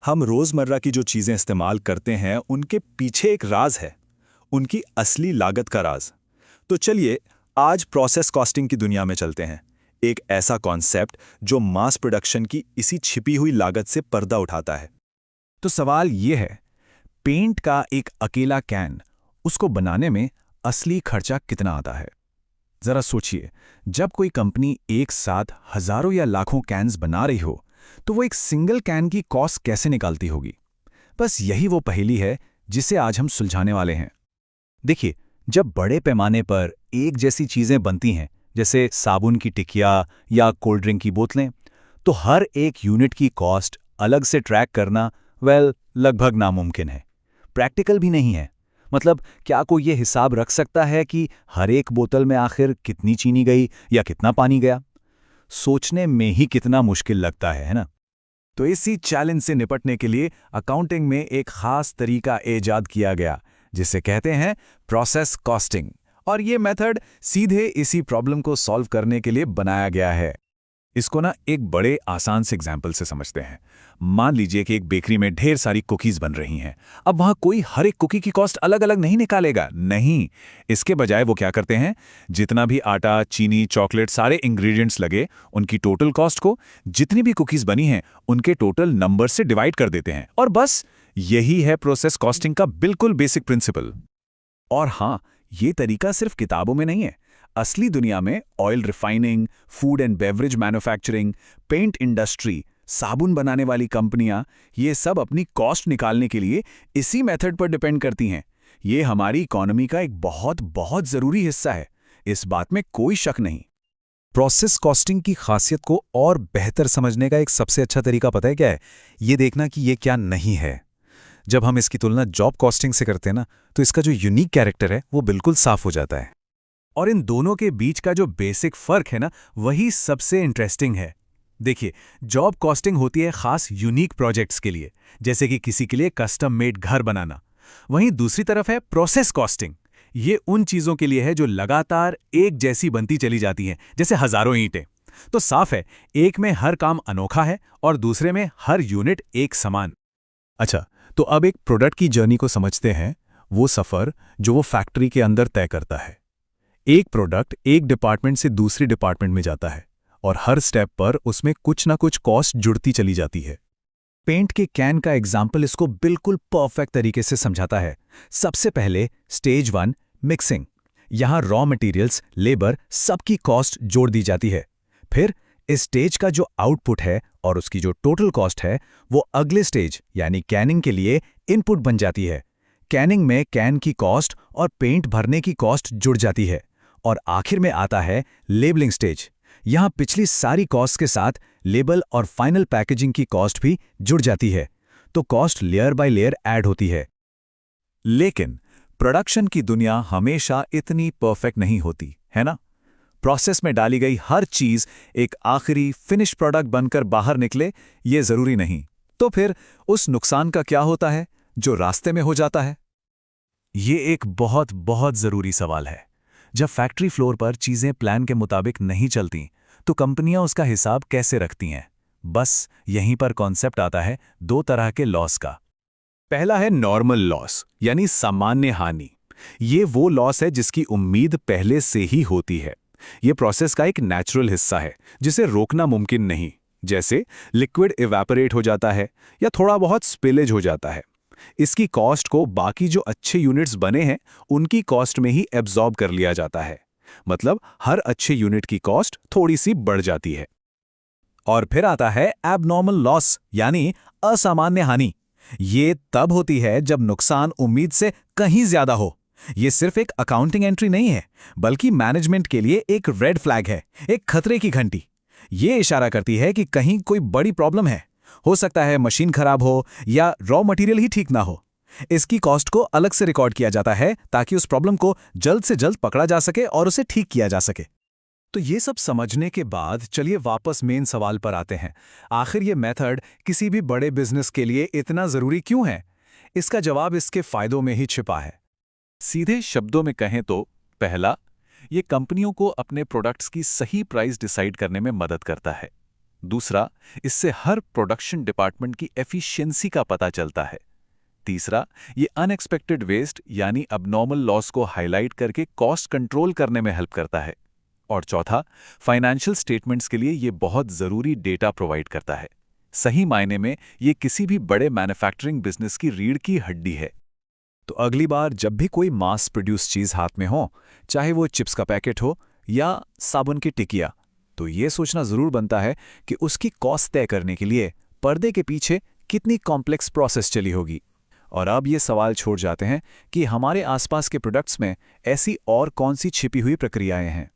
हम रोजमर्रा की जो चीजें इस्तेमाल करते हैं उनके पीछे एक राज है, उनकी असली लागत का राज। तो चलिए आज प्रोसेस कॉस्टिंग की दुनिया में चलते हैं, एक ऐसा कॉन्सेप्ट जो मास प्रोडक्शन की इसी छिपी हुई लागत से पर्दा उठाता है। तो सवाल ये है, पेंट का एक अकेला कैन, उसको बनाने में असली खर्चा कितना आता है? जरा सोचिए, जब कोई कंपनी एक साथ हजारों या लाखों कैन्स बना रही हो, तो वो एक सिंगल कैन की कॉस्ट कैसे निकालती होगी? बस यही वो पहेली है जिसे आज हम सुलझाने वाले हैं। देखिए, जब बड़े पैमाने पर एक जैसी चीजें बनती हैं, जैसे साबुन की टिकिया या कोल्ड ड्रिंक की बोतलें, तो हर एक यूनिट की कॉस्ट अलग से ट्रैक करना लगभग नामुमकिन है। प्रैक्टिकल भी नहीं है। मतलब क्या कोई ये हिसाब रख सकता है कि हर एक बोतल में आखिर कितनी चीनी गई या कितना पानी गया? सोचने में ही कितना मुश्किल लगता है ना? तो इसी चैलेंज से निपटने के लिए अकाउंटिंग में एक खास तरीका ईजाद किया गया, जिसे कहते हैं प्रोसेस कॉस्टिंग। और ये मेथड सीधे इसी प्रॉब्लम को सॉल्व करने के लिए बनाया गया है। इसको ना एक बड़े आसान से एग्जाम्पल से समझते हैं। मान लीजिए कि एक बेकरी में ढेर सारी कुकीज बन रही हैं। अब वहां कोई हर एक कुकी की कॉस्ट अलग अलग नहीं निकालेगा, नहीं। इसके बजाय वो क्या करते हैं, जितना भी आटा, चीनी, चॉकलेट, सारे इंग्रेडिएंट्स लगे, उनकी टोटल कॉस्ट को जितनी भी कुकीज बनी हैं उनके टोटल नंबर से डिवाइड कर देते हैं। और बस यही है प्रोसेस कॉस्टिंग का बिल्कुल बेसिक प्रिंसिपल। और हाँ, ये तरीका सिर्फ किताबों में नहीं है। असली दुनिया में oil refining, food and beverage manufacturing, paint industry, साबुन बनाने वाली कंपनियां, ये सब अपनी कॉस्ट निकालने के लिए इसी मेथड पर डिपेंड करती हैं। ये हमारी इकोनॉमी का एक बहुत बहुत जरूरी हिस्सा है, इस बात में कोई शक नहीं। प्रोसेस कॉस्टिंग की खासियत को और बेहतर समझने का एक सबसे अच्छा तरीका पता है क्या है? ये देखना कि ये क्या नहीं है। जब हम इसकी तुलना जॉब कॉस्टिंग से करते हैं ना, तो इसका जो यूनिक कैरेक्टर है वो बिल्कुल साफ हो जाता है। और इन दोनों के बीच का जो बेसिक फर्क है ना, वही सबसे इंटरेस्टिंग है। देखिए, जॉब कॉस्टिंग होती है खास यूनिक प्रोजेक्ट्स के लिए, जैसे कि किसी के लिए कस्टम मेड घर बनाना। वहीं दूसरी तरफ है प्रोसेस कॉस्टिंग। ये उन चीजों के लिए है जो लगातार एक जैसी बनती चली जाती हैं, जैसे हजारों ईंटें। तो साफ है, एक में हर काम अनोखा है और दूसरे में हर यूनिट एक समान। अच्छा, तो अब एक प्रोडक्ट की जर्नी को समझते हैं, वो सफर जो वो फैक्ट्री के अंदर तय करता है। एक प्रोडक्ट एक डिपार्टमेंट से दूसरी डिपार्टमेंट में जाता है और हर स्टेप पर उसमें कुछ ना कुछ कॉस्ट जुड़ती चली जाती है। पेंट के कैन का एग्जाम्पल इसको बिल्कुल परफेक्ट तरीके से समझाता है। सबसे पहले स्टेज 1 मिक्सिंग। यहां रॉ मटेरियल्स, लेबर, सबकी कॉस्ट जोड़ दी जाती है। फिर इस स्टेज का जो आउटपुट है और उसकी जो टोटल कॉस्ट है, वो अगले स्टेज यानी कैनिंग के लिए इनपुट बन जाती है। कैनिंग में कैन की कॉस्ट और पेंट भरने की कॉस्ट जुड़ जाती है। और आखिर में आता है लेबलिंग स्टेज। यहां पिछली सारी कॉस्ट के साथ लेबल और फाइनल पैकेजिंग की कॉस्ट भी जुड़ जाती है। तो cost layer by layer add होती है। लेकिन प्रोडक्शन की दुनिया हमेशा इतनी परफेक्ट नहीं होती, है ना? प्रोसेस में डाली गई हर चीज एक आखिरी फिनिश प्रोडक्ट बनकर बाहर निकले, ये जरूरी नहीं। तो फिर उस नुकसान का क्या होता है जो रास्ते में हो जाता है? ये एक बहुत बहुत जरूरी सवाल है। जब फैक्ट्री फ्लोर पर चीजें प्लान के मुताबिक नहीं चलती, तो कंपनियां उसका हिसाब कैसे रखती हैं? बस यहीं पर कॉन्सेप्ट आता है दो तरह के लॉस का। पहला है नॉर्मल लॉस, यानी सामान्य हानि। ये वो लॉस है जिसकी उम्मीद पहले से ही होती है। ये प्रोसेस का एक नेचुरल हिस्सा है जिसे रोकना मुमकिन नहीं, जैसे लिक्विड इवेपोरेट हो जाता है या थोड़ा बहुत स्पिलेज हो जाता है। इसकी कॉस्ट को बाकी जो अच्छे यूनिट्स बने हैं उनकी कॉस्ट में ही एब्जॉर्ब कर लिया जाता है। मतलब हर अच्छे यूनिट की कॉस्ट थोड़ी सी बढ़ जाती है। और फिर आता है एबनॉर्मल लॉस, यानी असामान्य हानि। ये तब होती है जब नुकसान उम्मीद से कहीं ज्यादा हो। ये सिर्फ एक अकाउंटिंग एंट्री नहीं है, बल्कि मैनेजमेंट के लिए एक रेड फ्लैग है, एक खतरे की घंटी। ये इशारा करती है कि कहीं कोई बड़ी प्रॉब्लम है। हो सकता है मशीन खराब हो या रॉ मटेरियल ही ठीक ना हो। इसकी कॉस्ट को अलग से रिकॉर्ड किया जाता है ताकि उस प्रॉब्लम को जल्द से जल्द पकड़ा जा सके और उसे ठीक किया जा सके। तो ये सब समझने के बाद चलिए वापस मेन सवाल पर आते हैं। आखिर ये मेथड किसी भी बड़े बिजनेस के लिए इतना जरूरी क्यों है? इसका जवाब इसके फायदों में ही छिपा है। सीधे शब्दों में कहें तो पहला, ये कंपनियों को अपने प्रोडक्ट्स की सही प्राइस डिसाइड करने में मदद करता है। दूसरा, इससे हर प्रोडक्शन डिपार्टमेंट की एफिशिएंसी का पता चलता है। तीसरा, ये अनएक्सपेक्टेड वेस्ट यानी अबनॉर्मल लॉस को हाईलाइट करके कॉस्ट कंट्रोल करने में हेल्प करता है। और चौथा, फाइनेंशियल स्टेटमेंट्स के लिए ये बहुत ज़रूरी डेटा प्रोवाइड करता है। सही मायने में ये किसी भी बड़े मैन्युफैक्चरिंग बिजनेस की रीढ़ की हड्डी है। तो अगली बार जब भी कोई मास प्रोड्यूस चीज़ हाथ में हो, चाहे वो चिप्स का पैकेट हो या साबुन की टिकिया, तो ये सोचना ज़रूर बनता है कि उसकी कॉस्ट तय करने के लिए पर्दे के पीछे कितनी कॉम्प्लेक्स प्रोसेस चली होगी। और अब ये सवाल छोड़ जाते हैं कि हमारे आसपास के प्रोडक्ट्स में ऐसी और कौन सी छिपी हुई प्रक्रियाएं हैं।